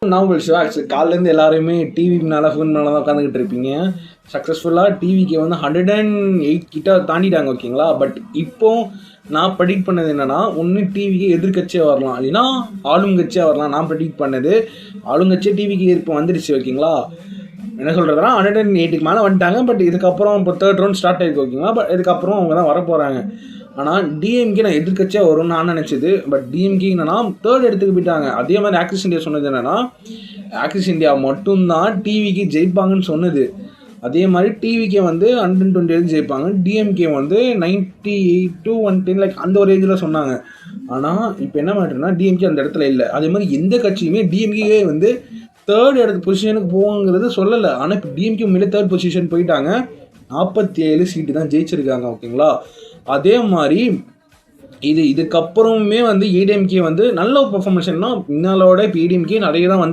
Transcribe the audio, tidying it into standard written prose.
நான் விஷயம் ஆக்சுவலி காலிலேருந்து எல்லாருமே டிவி மேலே ஃபோன் மேலே தான் உட்காந்துக்கிட்டு இருப்பீங்க. சக்ஸஸ்ஃபுல்லாக டிவிக்கு வந்து 108 கிட்ட தாண்டிட்டாங்க ஓகேங்களா. பட் இப்போ நான் ப்ரெடிக்ட் பண்ணது என்னன்னா, ஒன்று டிவிக்கு எதிர்கட்சியாக வரலாம், இல்லைன்னா ஆளுங்கட்சியாக வரலாம். நான் ப்ரெடிக்ட் பண்ணது ஆளுங்கட்சியாக டிவிக்கு இப்போ வந்துடுச்சு ஓகேங்களா. என்ன சொல்கிறதுனா 108க்கு மேலே வந்துட்டாங்க. பட் இதுக்கப்புறம் இப்போ 3rd ரவுண்ட் ஸ்டார்ட் ஆகிருக்கு ஓகேங்களா. பட் இதுக்கப்புறம் அவங்க தான் வரப்போகிறாங்க. ஆனால் டிஎம்கே நான் எதிர்கட்சியாக வரும்னு நான் நினச்சது. பட் டிஎம்கே என்னன்னா 3rd இடத்துக்கு போயிட்டாங்க. அதே மாதிரி ஆக்சிஸ் இந்தியா சொன்னது என்னன்னா, ஆக்சிஸ் இந்தியா மட்டும்தான் டிவிக்கு ஜெயிப்பாங்கன்னு சொன்னது. அதே மாதிரி டிவிக்கே வந்து 120 ஜெயிப்பாங்க, டிஎம்கே வந்து 98 to 110 லைக் அந்த ஒரு ரேஞ்சில் சொன்னாங்க. ஆனால் இப்போ என்ன மேட்டர்னா டிஎம்கே அந்த இடத்துல இல்லை. அதே மாதிரி எந்த கட்சியுமே டிஎம்கே வந்து 3rd இடத்து பொசிஷனுக்கு போகுங்கிறது சொல்லலை. ஆனால் இப்போ டிஎம்கே உண்மையிலே 3rd பொசிஷன் போயிட்டாங்க. 47 சீட்டு தான் ஜெயிச்சிருக்காங்க ஓகேங்களா. அதே மாதிரி இதுக்கப்புறமே வந்து ஏடிஎம்கே வந்து நல்ல ஒரு பெர்ஃபார்மன்ஸ்னா முன்னாலோட இப்போ ஏடிஎம்கே நிறைய தான் வந்து